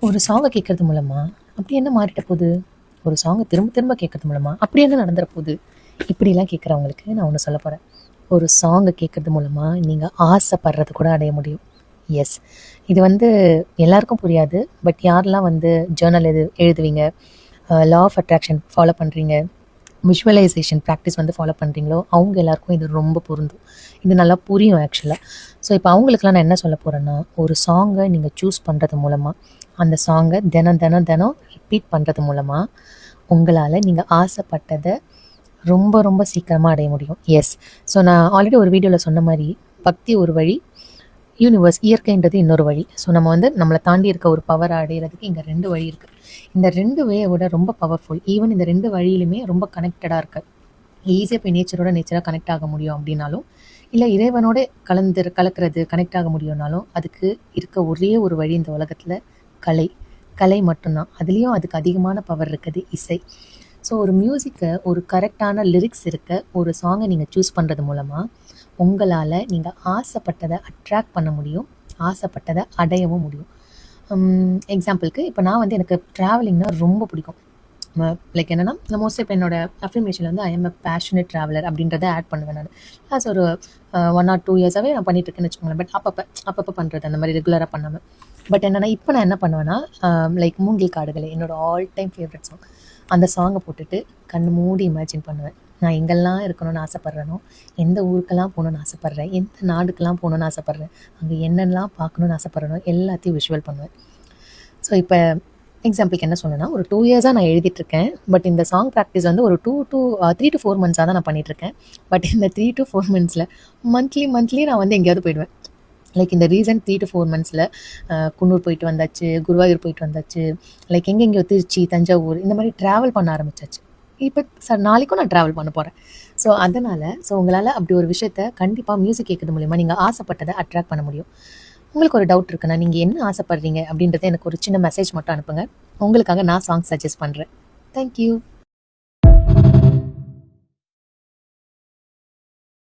ஒரு சாங்கை கேட்கறது மூலமா அப்படி என்ன மாறிட்ட போகுது? ஒரு சாங்கை திரும்ப திரும்ப கேட்கறது மூலமா அப்படி என்ன நடந்துற போகுது? இப்படிலாம் கேட்குறவங்களுக்கு நான் ஒன்று சொல்ல போகிறேன். ஒரு சாங்கை கேட்கறது மூலமா நீங்கள் ஆசைப்படுறது கூட அடைய முடியும். எஸ், இது வந்து எல்லாருக்கும் புரியாது. பட் யாரெல்லாம் வந்து ஜேர்னல் எழுதுவீங்க, லா ஆஃப் அட்ராக்ஷன் ஃபாலோ பண்ணுறீங்க, விஷுவலைசேஷன் ப்ராக்டிஸ் வந்து ஃபாலோ பண்ணுறீங்களோ அவங்க எல்லாருக்கும் இது ரொம்ப பொருந்தும். இது நல்லா புரியும் ஆக்சுவலாக. ஸோ இப்போ அவங்களுக்குலாம் நான் என்ன சொல்ல போகிறேன்னா, ஒரு சாங்கை நீங்கள் சூஸ் பண்ணுறது மூலமாக, அந்த சாங்கை தினம் தினம் தினம் ரிப்பீட் பண்ணுறது மூலமாக உங்களால் நீங்கள் ஆசைப்பட்டதை ரொம்ப ரொம்ப சீக்கிரமாக அடைய முடியும். எஸ், ஸோ நான் ஆல்ரெடி ஒரு வீடியோவில் சொன்ன மாதிரி பக்தி ஒரு வழி, யூனிவர்ஸ் இயற்கைன்றது இன்னொரு வழி. ஸோ நம்ம வந்து நம்மளை தாண்டி இருக்க ஒரு பவரை அடையிறதுக்கு இங்கே 2 வழி இருக்குது. இந்த 2 வேயை விட ரொம்ப பவர்ஃபுல். ஈவன் இந்த 2 வழியிலுமே ரொம்ப கனெக்டடாக இருக்கு. ஈஸியாக போய் நேச்சராக கனெக்ட் ஆக முடியும் அப்படின்னாலும், இல்லை இறைவனோட கலக்கிறது கனெக்ட் ஆக முடியும்னாலும், அதுக்கு இருக்க ஒரே ஒரு வழி இந்த உலகத்தில் கலை மட்டும்தான். அதுலேயும் அதுக்கு அதிகமான பவர் இருக்குது இசை. ஸோ ஒரு மியூசிக்கை, ஒரு கரெக்டான லிரிக்ஸ் இருக்க ஒரு சாங்கை நீங்கள் சூஸ் பண்ணுறது மூலமாக உங்களால் நீங்கள் ஆசைப்பட்டதை அட்ராக்ட் பண்ண முடியும், ஆசைப்பட்டதை அடையவும் முடியும். எக்ஸாம்பிளுக்கு இப்போ நான் வந்து எனக்கு ட்ராவலிங்னா ரொம்ப பிடிக்கும். லைக் என்னென்னா, நான் மோஸ்ட்லி இப்போ என்னோட அஃபர்மேஷனில் வந்து I am a passionate traveller அப்படின்றத ஆட் பண்ணுவேன் நான். லாஸ்ட் ஒரு 1 or 2 இயர்ஸாகவே நான் பண்ணிகிட்ருக்கேன்னு வச்சுக்கோங்களேன். பட் அப்பப்போ பண்ணுறது அந்த மாதிரி ரெகுலராக பண்ணாமல். பட் என்னென்னா, இப்போ நான் என்ன பண்ணுவேன்னா, லைக் மூங்கில் காடுகளே என்னோட ஆல் டைம் ஃபேவரட் சாங். அந்த சாங்கை போட்டுட்டு கண்ணு மூடி இமேஜின் பண்ணுவேன். நான் எங்கெல்லாம் இருக்கணும்னு ஆசைப்பட்றேனோ, எந்த ஊருக்கெல்லாம் போகணுன்னு ஆசைப்பட்றேன், எந்த நாடுக்கெல்லாம் போகணுன்னு ஆசைப்பட்றேன், அங்கே என்னெல்லாம் பார்க்கணுன்னு ஆசைப்பட்றேனோ எல்லாத்தையும் விஷுவல் பண்ணுவேன். ஸோ இப்போ எக்ஸாம்பிளுக்கு என்ன சொன்னேன்னா, ஒரு 2 இயர்ஸாக நான் எழுதிட்டுருக்கேன். பட் இந்த சாங் ப்ராக்டிஸ் வந்து ஒரு 3 to 4 மந்த்ஸாக தான் நான் பண்ணிகிட்ருக்கேன். பட் இந்த 3 to 4 மந்த்ஸில் மந்த்லி நான் வந்து எங்கேயாவது போயிடுவேன். லைக் இந்த ரீசன்ட் 3 to 4 மந்த்ஸில் குன்னூர் போயிட்டு வந்தாச்சு, குருவாயூர் போயிட்டு வந்தாச்சு, லைக் எங்கெங்கேயோ திருச்சி, தஞ்சாவூர் இந்த மாதிரி ட்ராவல் பண்ண ஆரம்பிச்சாச்சு. இப்போ நாளைக்கும் நான் ட்ராவல் பண்ண போகிறேன். ஸோ அதனால் உங்களால் அப்படி ஒரு விஷயத்த கண்டிப்பாக மியூசிக் கேட்கறது மூலிமா நீங்கள் ஆசைப்பட்டதை அட்ராக்ட் பண்ண முடியும். உங்களுக்கு ஒரு டவுட் இருக்குன்னா, நீங்கள் என்ன ஆசைப்படுறீங்க அப்படின்றத எனக்கு ஒரு சின்ன மெசேஜ் மட்டும் அனுப்புங்க. உங்களுக்காக நான் சாங் சஜஸ்ட் பண்ணுறேன். தேங்க்யூ.